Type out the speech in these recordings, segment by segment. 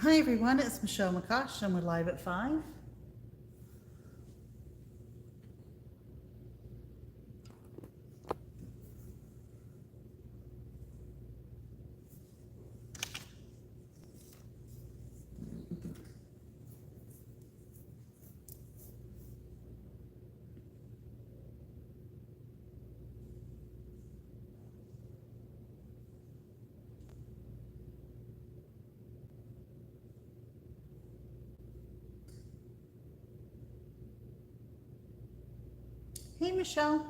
Hi everyone, it's Michelle McCosh and we're live at 5. Hey Michelle.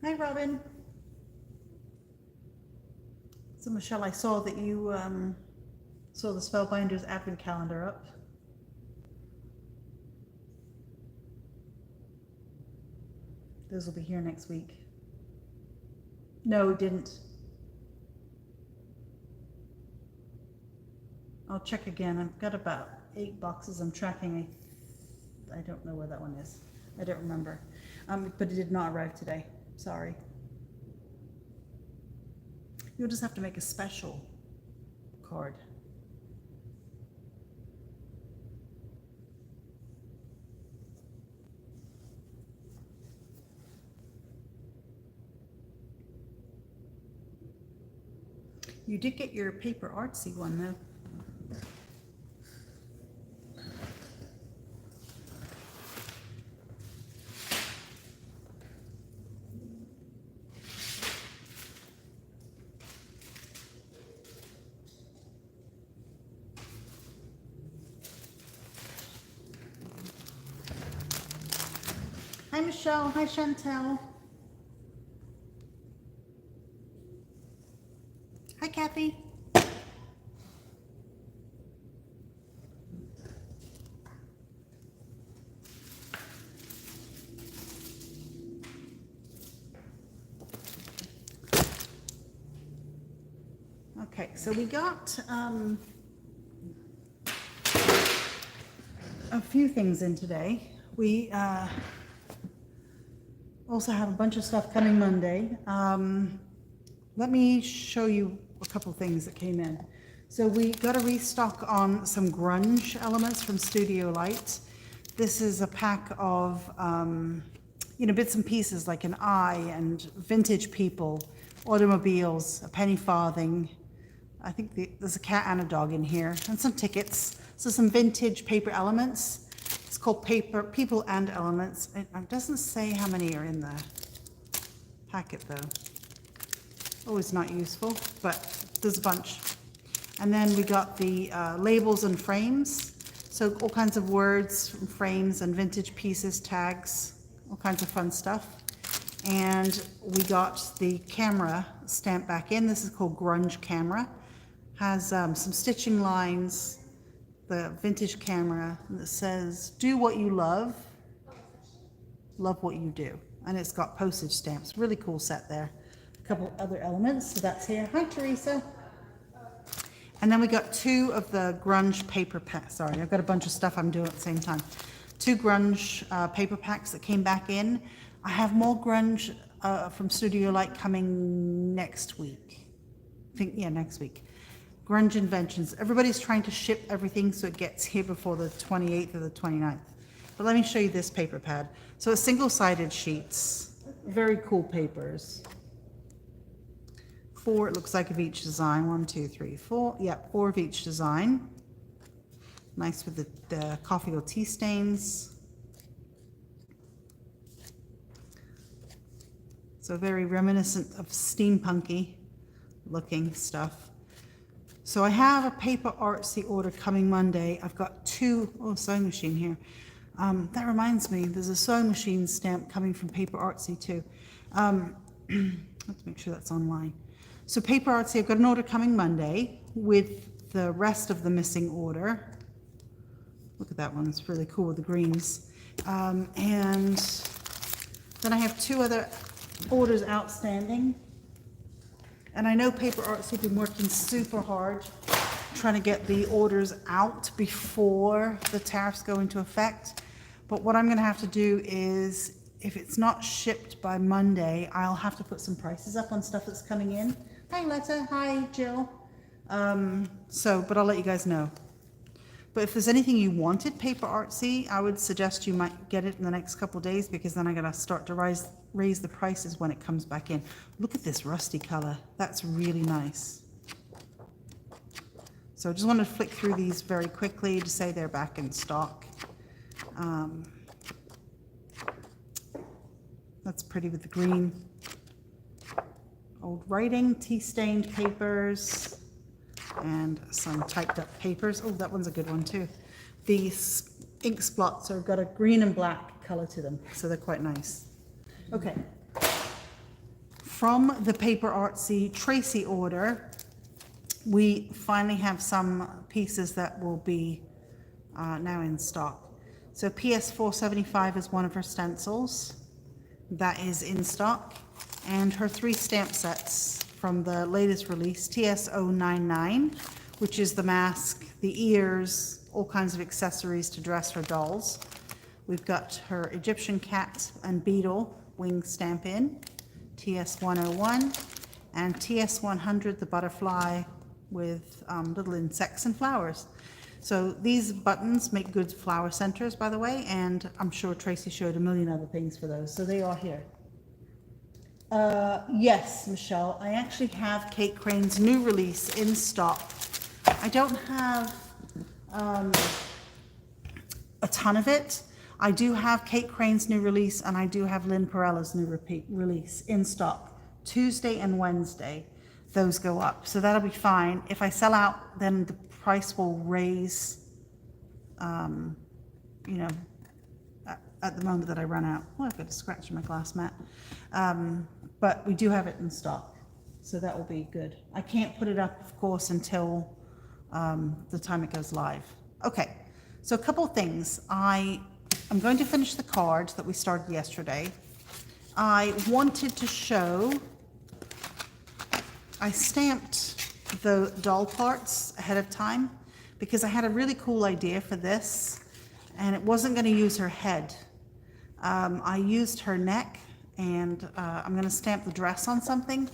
Hi Robin. So Michelle, I saw that you saw the Spellbinders advent calendar up. Those will be here next week. No, it didn't. I'll check again. I've got about 8 boxes I'm tracking. I don't know where that one is. I don't remember. But it did not arrive today. Sorry. You'll just have to make a special card. You did get your paper artsy one though. Hi Michelle, hi Chantel. Hi Kathy. Okay, so we got a few things in today. We also have a bunch of stuff coming Monday. Let me show you a couple things that came in. So we got a restock on some grunge elements from Studio Light. This is a pack of bits and pieces like an eye and vintage people, automobiles, a penny farthing. I think there's a cat and a dog in here, and some tickets. So some vintage paper elements. It's called People and Elements. It doesn't say how many are in the packet though. Always not useful, but there's a bunch. And then we got the labels and frames. So all kinds of words, frames and vintage pieces, tags, all kinds of fun stuff. And we got the camera stamped back in. This is called Grunge Camera. Has some stitching lines, the vintage camera that says, do what you love what you do. And it's got postage stamps, really cool set there. A couple other elements, so that's here. Hi Teresa. And then we got 2 of the grunge paper packs. Sorry, I've got a bunch of stuff I'm doing at the same time. 2 grunge paper packs that came back in. I have more grunge from Studio Light coming next week. I think, yeah, next week. Grunge Inventions. Everybody's trying to ship everything so it gets here before the 28th or the 29th. But let me show you this paper pad. So it's single-sided sheets. Very cool papers. 4, it looks like, of each design. 1, 2, 3, 4. Yeah, 4 of each design. Nice with the coffee or tea stains. So very reminiscent of steampunky looking stuff. So I have a paper artsy order coming Monday. I've got 2 sewing machine here. That reminds me, there's a sewing machine stamp coming from Paper Artsy too. Let's make sure that's online. So Paper Artsy, I've got an order coming Monday with the rest of the missing order. Look at that one, it's really cool with the greens. And then I have 2 other orders outstanding. And I know Paper Arts have been working super hard trying to get the orders out before the tariffs go into effect. But what I'm going to have to do is, if it's not shipped by Monday, I'll have to put some prices up on stuff that's coming in. Hi, Letta. Hi, Jill. But I'll let you guys know. But if there's anything you wanted Paper Artsy, I would suggest you might get it in the next couple of days, because then I'm going to start to raise the prices when it comes back in. Look at this rusty color. That's really nice. So I just want to flick through these very quickly to say they're back in stock. That's pretty with the green. Old writing, tea-stained papers, and some typed up papers. Oh, that one's a good one too. These ink spots have got a green and black color to them, so they're quite nice. Okay. From the Paper Artsy Tracy order, we finally have some pieces that will be now in stock. So PS 475 is one of her stencils. That is in stock. And her 3 stamp sets from the latest release, TS 099, which is the mask, the ears, all kinds of accessories to dress her dolls. We've got her Egyptian cat and beetle wing stamp in, TS 101, and TS 100, the butterfly with little insects and flowers. So these buttons make good flower centers, by the way, and I'm sure Tracy showed a million other things for those, so they are here. Yes, Michelle, I actually have Kate Crane's new release in stock. I don't have a ton of it. I do have Kate Crane's new release, and I do have Lynn Perella's new release in stock. Tuesday and Wednesday, those go up, so that'll be fine. If I sell out, then the price will raise, you know, at the moment that I run out. Oh, I've got a scratch in my glass mat. But we do have it in stock, so that will be good. I can't put it up, of course, until the time it goes live. Okay, so a couple of things. I'm going to finish the card that we started yesterday. I wanted to show, I stamped the doll parts ahead of time because I had a really cool idea for this, and it wasn't going to use her head. I used her neck, and I'm going to stamp the dress on something.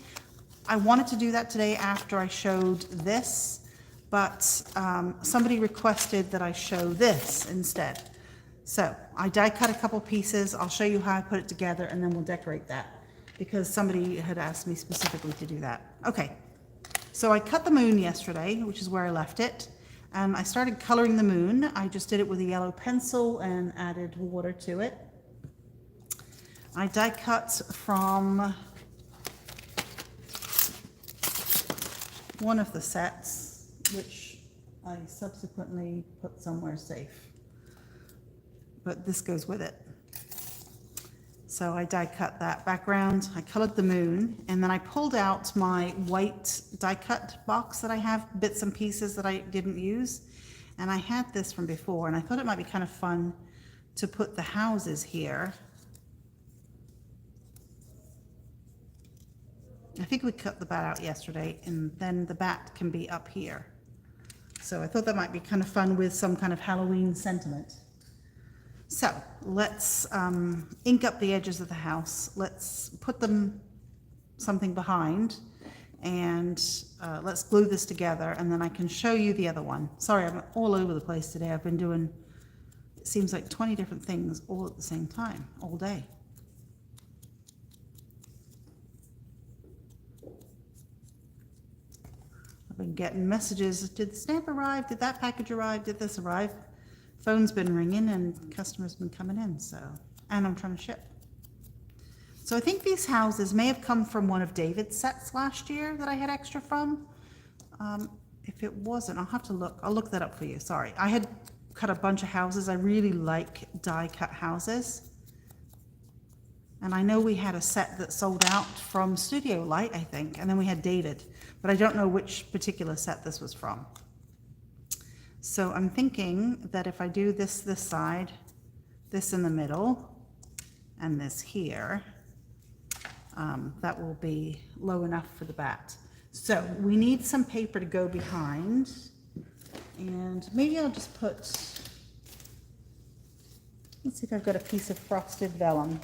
I wanted to do that today after I showed this, but somebody requested that I show this instead. So I die cut a couple pieces. I'll show you how I put it together, and then we'll decorate that because somebody had asked me specifically to do that. Okay, so I cut the moon yesterday, which is where I left it, and I started coloring the moon. I just did it with a yellow pencil and added water to it. I die cut from one of the sets, which I subsequently put somewhere safe, but this goes with it. So I die cut that background, I colored the moon, and then I pulled out my white die cut box that I have, bits and pieces that I didn't use, and I had this from before, and I thought it might be kind of fun to put the houses here. I think we cut the bat out yesterday, and then the bat can be up here. So I thought that might be kind of fun with some kind of Halloween sentiment. So let's ink up the edges of the house. Let's put them something behind, and let's glue this together, and then I can show you the other one. Sorry, I'm all over the place today. I've been doing, it seems like 20 different things all at the same time, all day. I've been getting messages. Did the stamp arrive? Did that package arrive? Did this arrive? Phone's been ringing and customers been coming in, so, and I'm trying to ship. So I think these houses may have come from one of David's sets last year that I had extra from. If it wasn't, I'll have to look. I'll look that up for you. Sorry. I had cut a bunch of houses. I really like die cut houses. And I know we had a set that sold out from Studio Light, I think, and then we had David, but I don't know which particular set this was from. So I'm thinking that if I do this side, this in the middle, and this here, that will be low enough for the bat. So we need some paper to go behind, and maybe I'll just put, let's see if I've got a piece of frosted vellum.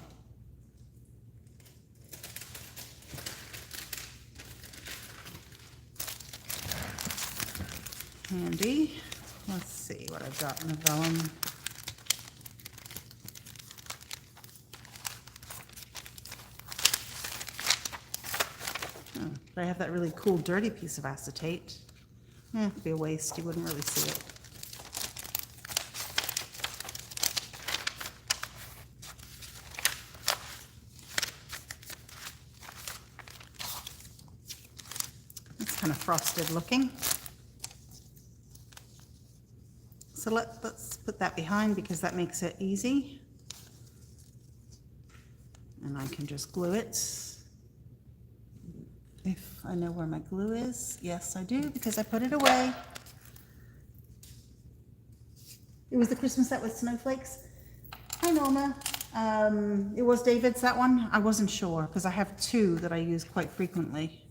Handy. Let's see what I've got in the vellum. Oh, but I have that really cool dirty piece of acetate. It'd be a waste, you wouldn't really see it. It's kind of frosted looking. So let's put that behind because that makes it easy. And I can just glue it. If I know where my glue is. Yes, I do, because I put it away. It was the Christmas set with snowflakes. Hi, Norma. It was David's, that one? I wasn't sure, because I have two that I use quite frequently.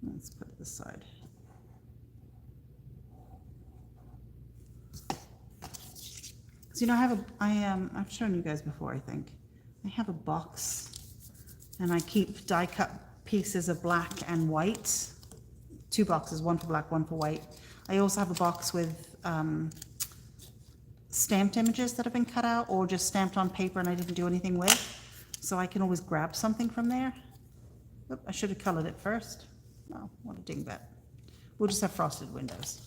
Let's put it this side. So, you know, I've shown you guys before, I think. I have a box, and I keep die cut pieces of black and white. Two boxes, one for black, one for white. I also have a box with stamped images that have been cut out or just stamped on paper and I didn't do anything with. So I can always grab something from there. Oop, I should have colored it first. Oh, what a dingbat. We'll just have frosted windows.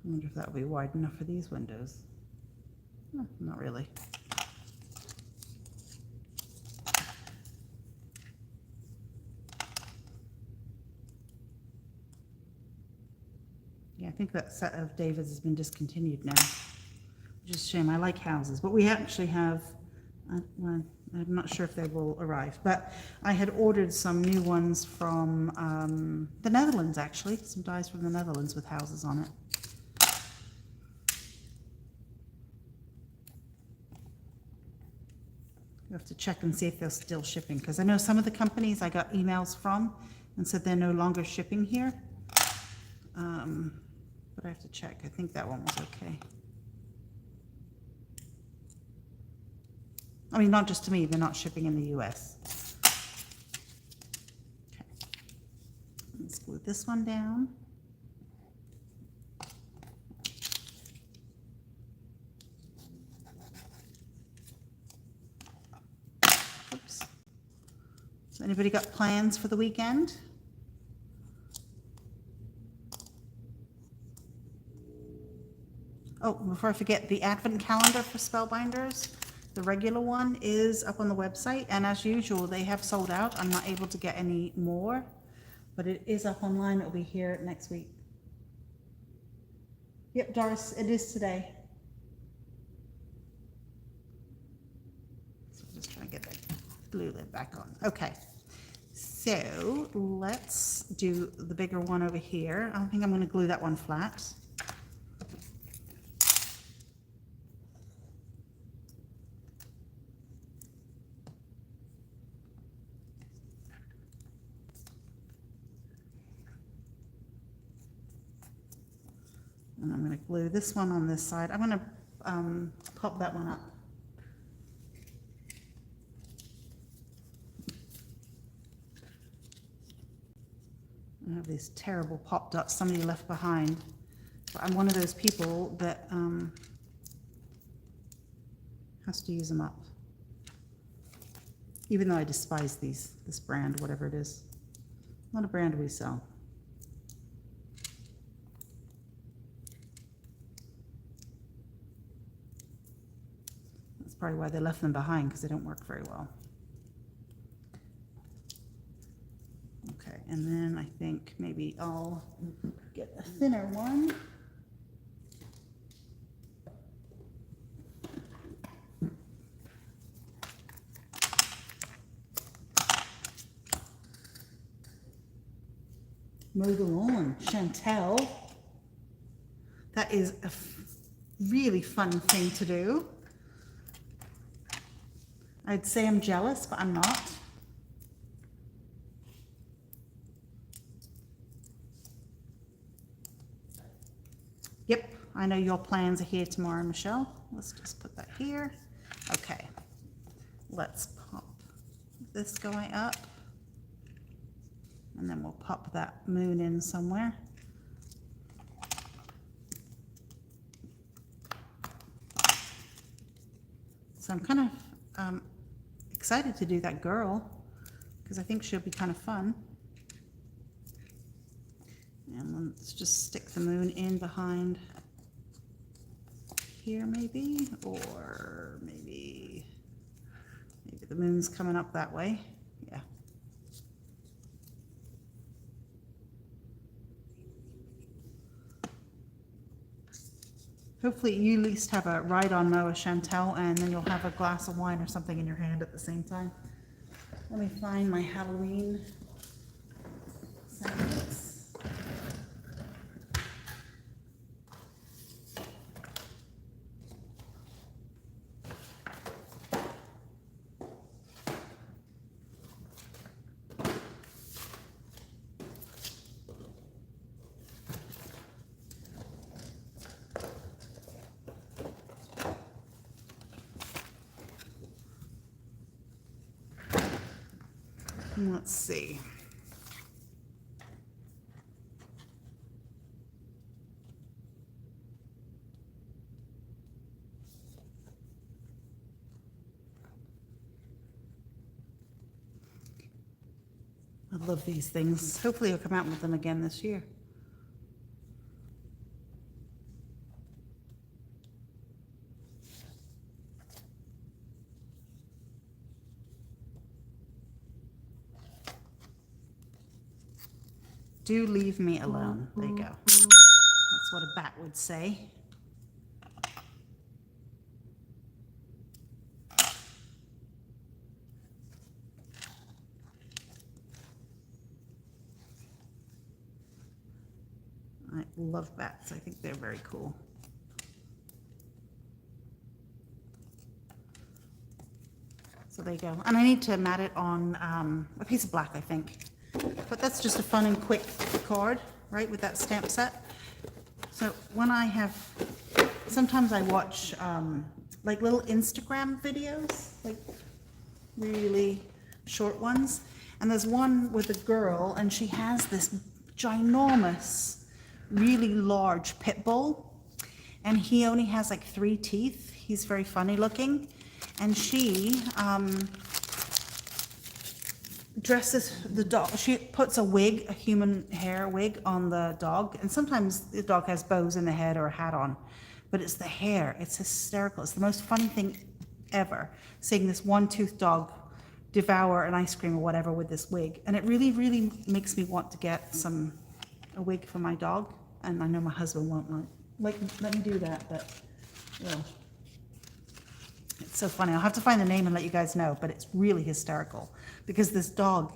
I wonder if that will be wide enough for these windows. No, not really. Yeah, I think that set of David's has been discontinued now. Which is a shame. I like houses, but we actually have, well, I'm not sure if they will arrive, but I had ordered some new ones from the Netherlands, actually. Some dies from the Netherlands with houses on it. You have to check and see if they're still shipping, because I know some of the companies I got emails from and said they're no longer shipping here. But I have to check. I think that one was okay. I mean, not just to me, they're not shipping in the US. Okay. Let's glue this one down. Oops. So anybody got plans for the weekend? Oh, before I forget, the advent calendar for Spellbinders, the regular one is up on the website, and as usual, they have sold out. I'm not able to get any more, but it is up online. It'll be here next week. Yep, Doris, it is today. So I'm just trying to get that glue lid back on. Okay, so let's do the bigger one over here. I think I'm going to glue that one flat. And I'm going to glue this one on this side. I'm going to pop that one up. I have these terrible pop dots somebody left behind. But I'm one of those people that has to use them up. Even though I despise this brand, whatever it is. Not a brand we sell. That's probably why they left them behind, because they don't work very well. Okay, and then I think maybe I'll get a thinner one. Mow the lawn, Chantel. That is a really fun thing to do. I'd say I'm jealous, but I'm not. Yep, I know your plans are here tomorrow, Michelle. Let's just put that here. Okay, let's pop this guy up. And then we'll pop that moon in somewhere. So I'm kind of excited to do that girl because I think she'll be kind of fun. And let's just stick the moon in behind here maybe, or maybe the moon's coming up that way. Yeah. Hopefully you at least have a ride-on mower, Chantel, and then you'll have a glass of wine or something in your hand at the same time. Let me find my Halloween sandals. Let's see. I love these things. Hopefully I'll come out with them again this year. Do leave me alone. There you go. That's what a bat would say. I love bats. I think they're very cool. So there you go. And I need to mat it on a piece of black, I think. But that's just a fun and quick card, right, with that stamp set. So when I have, sometimes I watch like little Instagram videos, like really short ones. And there's one with a girl and she has this ginormous, really large pit bull. And he only has like 3 teeth. He's very funny looking. And she dresses the dog. She puts a wig, a human hair wig on the dog. And sometimes the dog has bows in the head or a hat on. But it's the hair. It's hysterical. It's the most funny thing ever, seeing this one-toothed dog devour an ice cream or whatever with this wig. And it really, really makes me want to get a wig for my dog. And I know my husband won't like let me do that, but well. It's so funny. I'll have to find the name and let you guys know, but it's really hysterical because this dog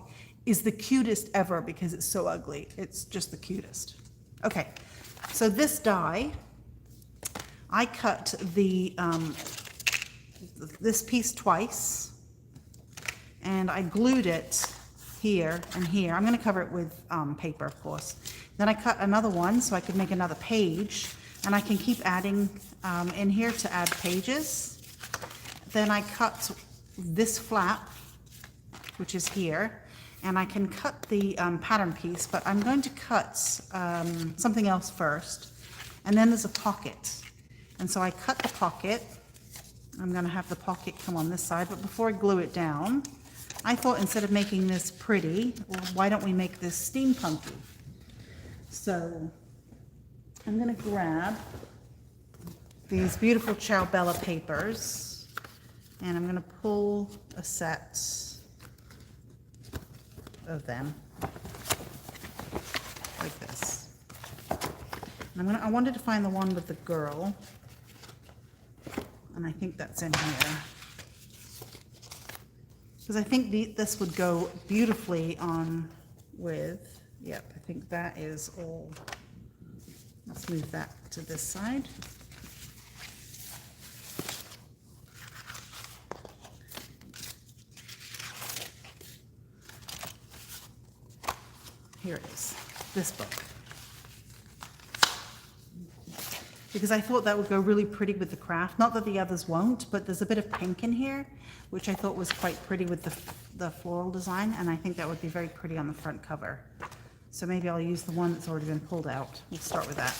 is the cutest ever because it's so ugly. It's just the cutest. Okay, so this die, I cut this piece twice and I glued it here and here. I'm going to cover it with paper, of course. Then I cut another one so I could make another page, and I can keep adding in here to add pages. Then I cut this flap, which is here, and I can cut the pattern piece, but I'm going to cut something else first. And then there's a pocket. And so I cut the pocket. I'm going to have the pocket come on this side, but before I glue it down, I thought instead of making this pretty, well, why don't we make this steampunky? So I'm going to grab these beautiful Ciao Bella papers, and I'm going to pull a set of them. like this. And I wanted to find the one with the girl, and I think that's in here. Because I think this would go beautifully on with, yep, I think that is all. Let's move that to this side. Here it is, this book. Because I thought that would go really pretty with the craft. Not that the others won't, but there's a bit of pink in here, which I thought was quite pretty with the floral design, and I think that would be very pretty on the front cover. So maybe I'll use the one that's already been pulled out. We'll start with that.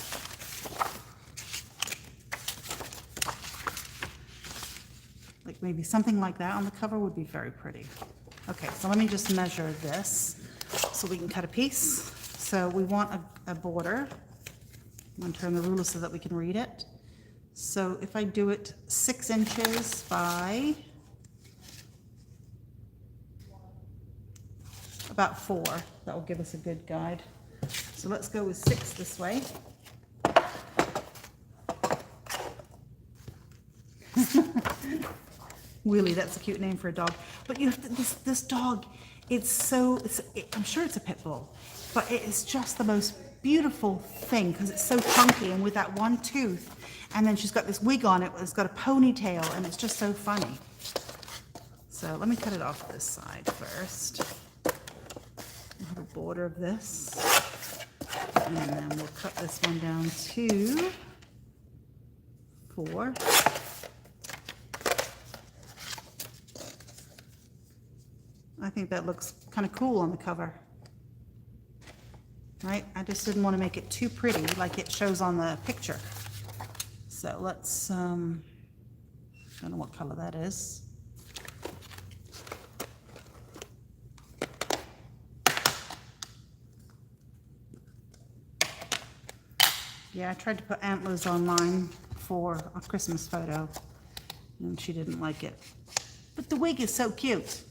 Like maybe something like that on the cover would be very pretty. Okay, so let me just measure this so we can cut a piece. So we want a border. I'm going to turn the ruler so that we can read it. So if I do it 6 inches by about 4, that will give us a good guide. So let's go with 6 this way. Wheelie, that's a cute name for a dog. But you have to, this dog, I'm sure it's a pit bull, but it is just the most beautiful thing because it's so chunky and with that one tooth, and then she's got this wig on it, it's got a ponytail, and it's just so funny. So let me cut it off this side first. We'll have a border of this, and then we'll cut this one down to 4. I think that looks kind of cool on the cover. Right? I just didn't want to make it too pretty like it shows on the picture. So let's, I don't know what color that is. Yeah, I tried to put antlers on mine for a Christmas photo, and she didn't like it. But the wig is so cute.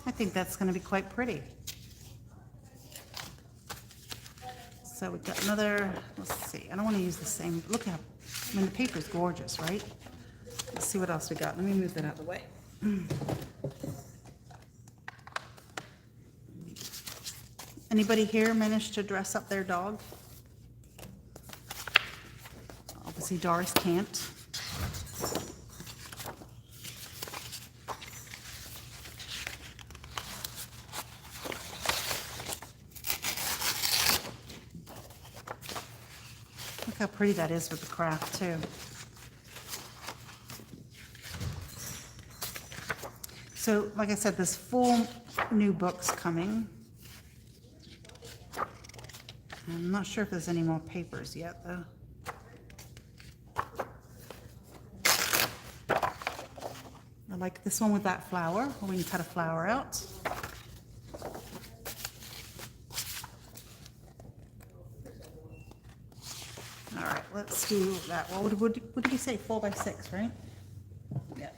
I think that's going to be quite pretty. So we've got another, let's see, I don't want to use the same, look how, I mean the paper's gorgeous, right? Let's see what else we got. Let me move that out of the way. Anybody here managed to dress up their dog? Obviously Doris can't. Look how pretty that is with the craft too. So, like I said, there's 4 new books coming. I'm not sure if there's any more papers yet, though. I like this one with that flower. We can cut a flower out. All right, let's do that. What did you say? 4 by 6, right? Yeah.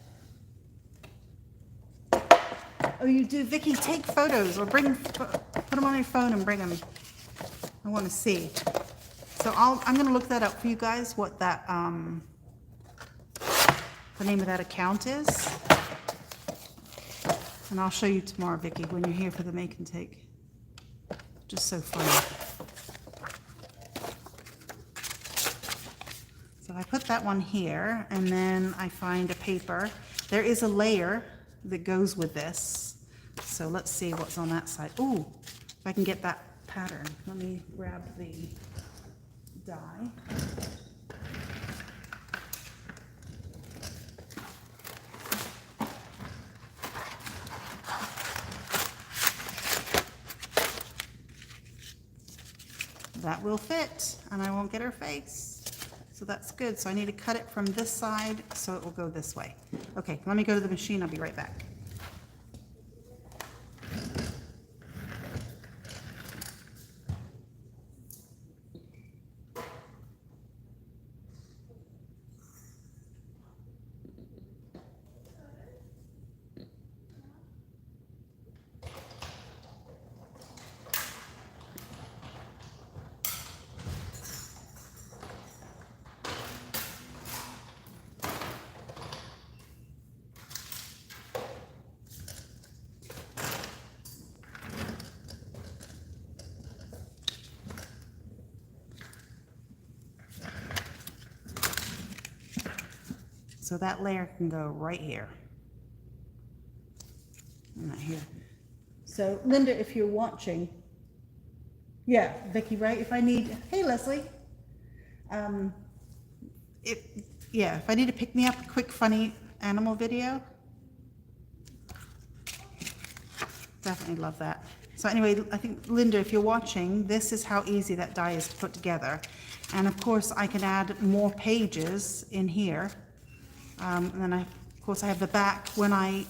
Oh, you do, Vicky. Take photos or put them on your phone and bring them. I want to see. So I'm going to look that up for you guys. What that the name of that account is, and I'll show you tomorrow, Vicky, when you're here for the make and take. Just so funny. So I put that one here, and then I find a paper. There is a layer that goes with this. So let's see what's on that side. Ooh, if I can get that pattern. Let me grab the dye. That will fit, and I won't get her face. So that's good. So I need to cut it from this side so it will go this way. Okay, let me go to the machine. I'll be right back. So that layer can go right here. Not here. So Linda, if you're watching, yeah, Vicky, right? If I need, hey Leslie, if I need to pick me up a quick funny animal video, definitely love that. So anyway, I think Linda, if you're watching, this is how easy that die is to put together. And of course I can add more pages in here. And then of course I have the back. When I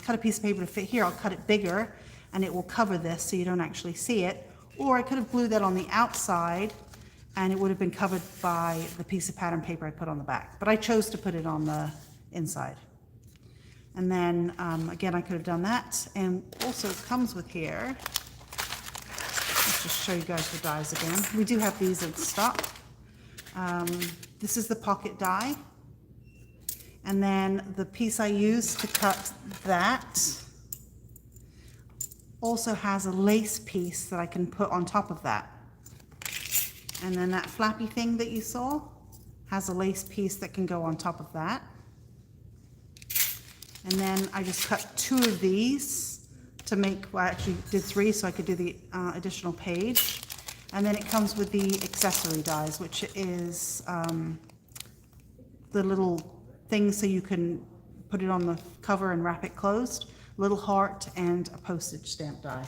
cut a piece of paper to fit here, I'll cut it bigger and it will cover this so you don't actually see it. Or I could have glued that on the outside and it would have been covered by the piece of pattern paper I put on the back. But I chose to put it on the inside. And then again, I could have done that. And also it comes with here. Let's just show you guys the dies again. We do have these in stock. This is the pocket die. And then the piece I used to cut that also has a lace piece that I can put on top of that. And then that flappy thing that you saw has a lace piece that can go on top of that. And then I just cut 2 of these to make, well I actually did 3 so I could do the additional page. And then it comes with the accessory dies, which is the little things so you can put it on the cover and wrap it closed. Little heart and a postage stamp die.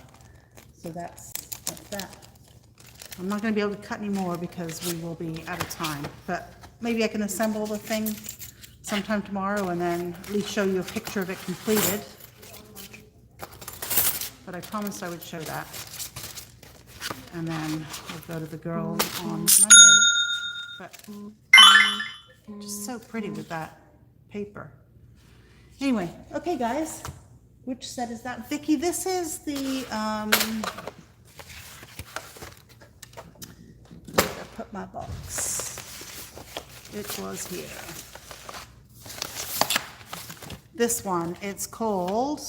So that's that. I'm not going to be able to cut any more because we will be out of time. But maybe I can assemble the thing sometime tomorrow and then at least show you a picture of it completed. But I promised I would show that. And then we'll go to the girl on Monday. But just so pretty with that paper. Anyway, okay guys, which set is that? Vicky, this is the, where did I put my box? It was here. This one, it's called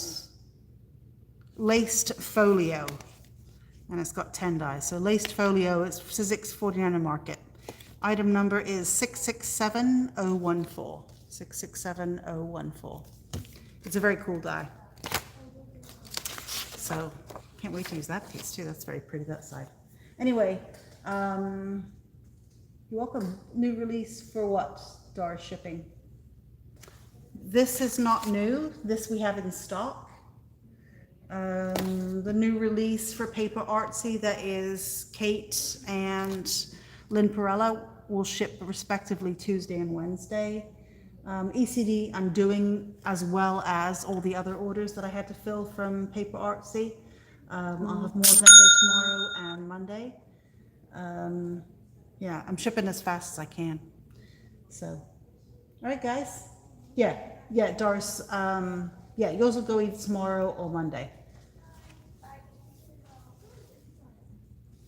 Laced Folio, and it's got 10 dies. So Laced Folio is Sizzix 49er Market. Item number is 667014. 667014. It's a very cool die. So can't wait to use that piece too. That's very pretty, that side. Anyway, you're welcome. New release for what? Doris shipping. This is not new. This we have in stock. The new release for Paper Artsy, that is Kate and Lynn Perella, will ship respectively Tuesday and Wednesday. ECD I'm doing, as well as all the other orders that I had to fill from Paper Artsy. I'll have more that go tomorrow and Monday. Yeah, I'm shipping as fast as I can. So, all right, guys. Yeah, Doris. Yeah, yours will go either tomorrow or Monday.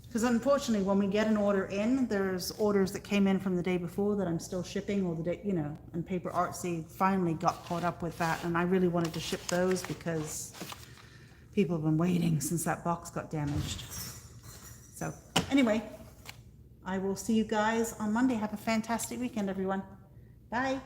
Because unfortunately, when we get an order in, there's orders that came in from the day before that I'm still shipping, or the day, you know, and Paper Artsy finally got caught up with that, and I really wanted to ship those because people have been waiting since that box got damaged. So anyway, I will see you guys on Monday. Have a fantastic weekend, everyone. Bye.